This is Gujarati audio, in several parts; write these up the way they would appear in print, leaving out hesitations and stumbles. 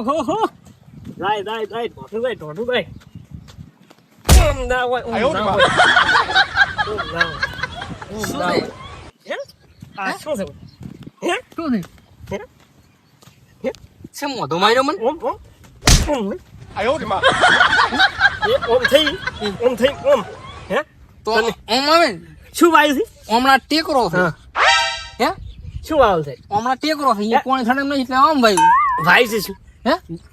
ઓહો રાય ઢોઢું ભાઈ ઓમ ના હોય આ શું છે શું મોઢો માર્યો મને ઓમ હે તો ઓમ આવે ને શું વાયુ છે હમણાં ટેકરો છે હે શું વાયુ છે હમણાં ટેકરો છે એ કોણ થડે નહીં એટલે આમ ભાઈ વાયુ છે શું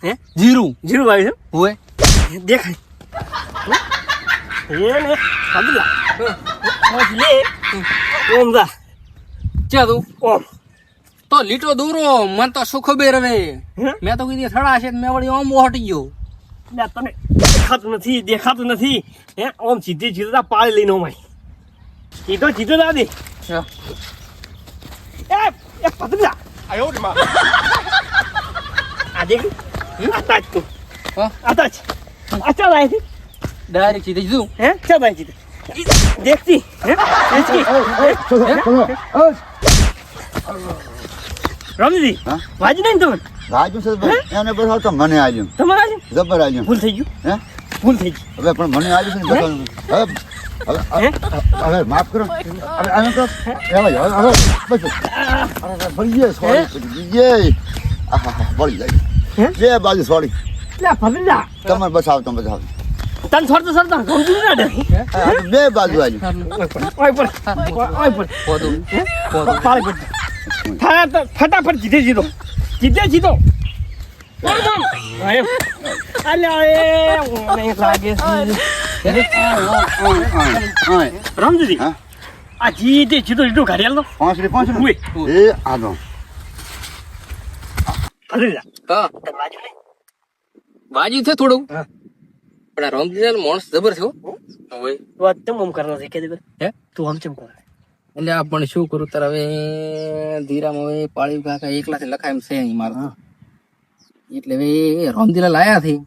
હે જીરું વાયુ છે હોય દેખાય એને પગલા લે ઓમ જા ચા તું ઓમ તો લીટો દૂરો મને તો શું ખબર હવે મેં તો કીધી થડા છે મેં વળી આમ હટી ગયો લે તને દેખાતું નથી હે ઓમ સીધા પાળી લઈને ઓમાય સીધો દાદી એ પગલા આ દેખ આતા જ તું આતા જ અચ્છા લાય છે ડાયરેક્ટ સીધે જું હે ચા ભાઈ જી દેખતી હે રમજી વાજી નહીં તમે રાજુ છે એને બતાવ તો મને આવ્યું તમારે આજે જબર આવ્યું ભૂલ થઈ ગયું હે ભૂલ થઈ ગઈ હવે પણ મને આવ્યું છે ને બતાવ હવે માફ કરો હવે આને તો હવે બસ અરે ભરીએ સોરી બીજે બળી જાય બે બાજુ સોરી લે પગલા તમે બસાવ તન છોડતો સમજી ના દે બે બાજુ આવ્યું ઓય પર પોદું પાળી પડ થારા ફટાફટ જીધો અલ્યા એ મને લાગે છે રમજી આ જીધો ઘડિયાળ પાંચ એ આદો પગલા હા બાજુ છે થોડું પણ આ રમજીલાલ માણસ જબર છે હવે તો તમ ઓમ કરવાનો છે કે દે હે તું આમ ચમ કર એટલે આ પણ શું કરું તાર હવે ધીરામાં હવે પાળી કાકા એકલાથી લખાય એમ છે નહીં મારું એટલે હવે રમજીલાલ આયા થી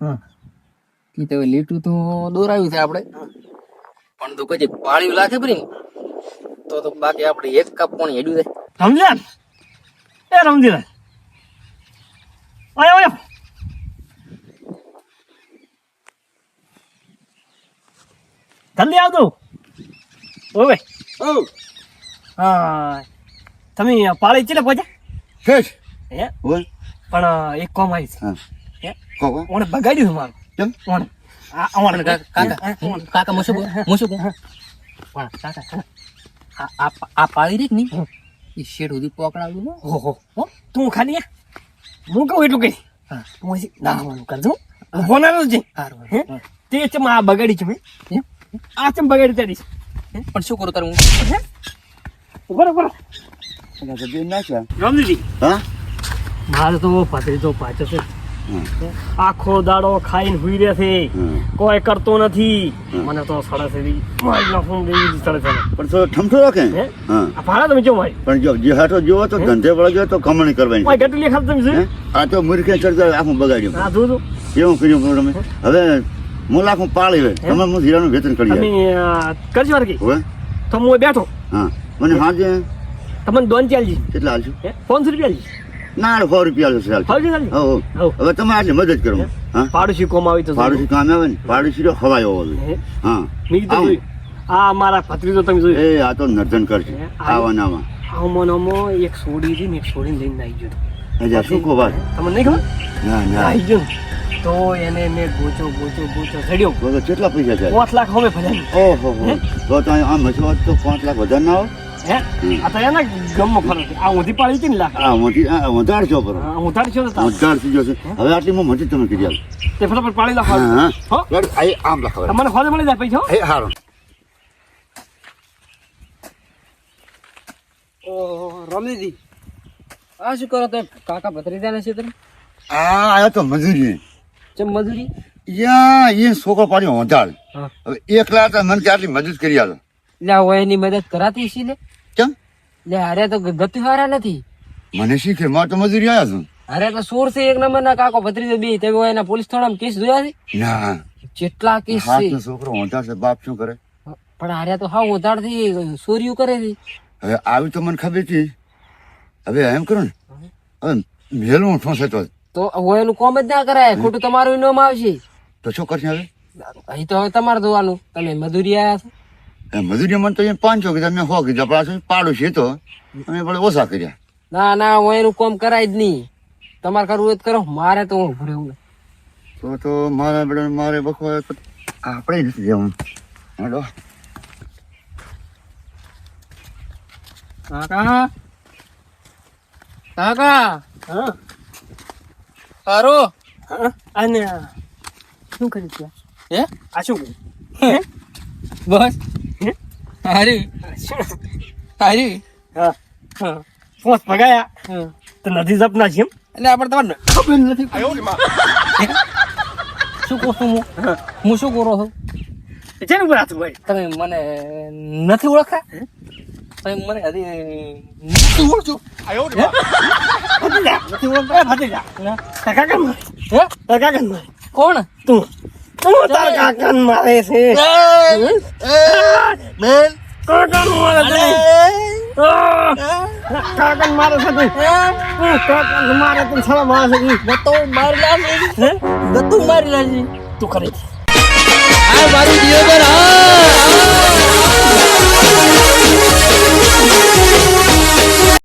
કે તો લીટું તો દોરાયું છે આપણે પણ તું કઈ પાળી લાગે પરી તો બાકી આપણે એક કપ પાણી હેડ્યું છે રમજીલાલ ઓય જલ્દી આવતો ઓવે હા તમે પાળી ચીલે પહોંચ્યા શેષ હે બોલ પણ એક કોમ આવી હા હે કોકો ઓને બગાડ્યું મારું કેમ ઓને આ કાકા મોશું પણ કાકા આ પાળી રીત ની એ શેડ સુધી પકડાવ્યું હો તું ખાલી હું કહું એટલું કઈ હું ના કરજો બોલાનો છે તે ચમ આ બગાડી છે આ ચમ બગાડી તારી પણ શું કરું તારું બરોબર બે નાખ્યા રમજી હા મારે તો પાછો છે આખો દાડો ખાઈને હુઈ રહે છે કોઈ કરતો નથી મને તો સડે છે મારી નાખું દેવી સડે છે પણ તો ઠમઠો રાખે હા આ ભાડા તમે જો ભાઈ પણ જો જે હાટો જોવો તો ધંધે વળો ગયો તો કમાણી કરવાની કોઈ ગટલી ખાત તમે જોયું આ તો મૂર્ખે ચડતા આખું બગાડ્યું આ જોજો કેવું કર્યું તમે હવે મુલાખું પાળી હોય તમે હું જીરાનું વેતન કરી તમે કરજો વાર કે હવે તો હું બેઠો હા મને હાજે તમને દોન ચાલજી કેટલા હાલશું 500 રૂપિયા લી ના 100 રૂપિયા હાલશે હવે તમે આજે મદદ કરો હા પાડોશી કોમ આવી તો પાડોશી કામ આવે ને પાડોશી તો હવાય હોવો જોઈએ હા મેં કીધું આ મારા ભત્રીજો તમે જોયું એ આ તો નર્ધન કરશે આવા નાવા આમો એક છોડી હતી ને એક છોડીને લઈને આવી ગયો હજા શું કહો વાત તમને નહીં ખબર ના ના આવી ગયો તો એને મેં ગોચો ચડ્યો તો કેટલા પૈસા છે 5 લાખ હવે ભર્યા ઓહો તો આમ હસવા તો 5 લાખ વધારે ના આવે હે આ તો એના ગમમાં ફરક આ ઊંધી પાડી હતી ને લાખ હા મોટી વધારે છો કરો ઊંધાડી છો વધારે થઈ જશે હવે આટલી માં મજી તમે કરી આવો તે ફટાફટ પાડી લાખ હા હો આઈ આમ લખાવ તમને ફોન મળી જાય પૈસા એ હારો ઓ રમજીજી આ શું કરો તમે કાકા ભત્રીજાને છે તમે આ આયો તો મજૂરી ચમ મજૂરી યા એ છોકરો પાડ્યો વધારે હવે એકલા તો મને કે આટલી મદદ કરી આલો લે હોય એની મદદ કરાતી છે લે કેમ લે અરે તો ગતિ હારા નથી મને શીખે મારે તો મજૂરી આવ્યા છું અરે તો સોર છે એક નંબર ના કાકો ભત્રીજો બે તમે એના પોલીસ થાણામાં કેસ જોયા છે ના જેટલા કેસ છે હાથનો છોકરો વધારે છે બાપ શું કરે પણ અરે તો હા વધારે થી ચોરીઓ કરે છે હવે આવી તો મને ખબર હતી હવે એમ કરો ને હવે મેલું ઠોસે તો તો હવે એનું કોમ જ ના કરાય, ખોટું તમારું ઇનામ આવશે. તો શું કરશે હવે? અહીં તો હવે તમારે જોવાનું, તમે મજૂરી આયા છો. મજૂરી મને તો 500 કીધા, મેં 100 કીધા, પણ આ પાડું છે તો અમે વળી ઓછા કર્યા. ના ના, હું એનું કોમ કરાય જ નહીં. તમારે કરવું હોય તો કરો, મારે તો હું ભરે એવું. તો મારા બેટા મારે બખવા આપણે નથી જવું. હેલો કાકા, કાકા, હા હારો. હા અને શું કર્યું ત્યાં? હે આ શું કર્યું? બસ હે? હારી શું? હારી. હા હા પોસ પગાયા તો નથી જપના છે એમ? એટલે આપણે તમારે ખબર નથી. શું કહું છું હું શું કરો છું? જેનું ઉપર હાથ ભાઈ તમે મને નથી ઓળખતા? તમે મને હજી નથી ઓળખો? નથી ઓળખતા? ભત્રીજા કાકા કાન મારે. હે? કાકા કાન મારે. કોણ? તું તાર કાકા મારે છે. કાકા મારે છે. કાકા મારે છે તું. કાકા મારે તું સાલા મારે છે. ગતો મારી લાજી. ગતું મારી લાજી. તું કરે આ મારું જીવન.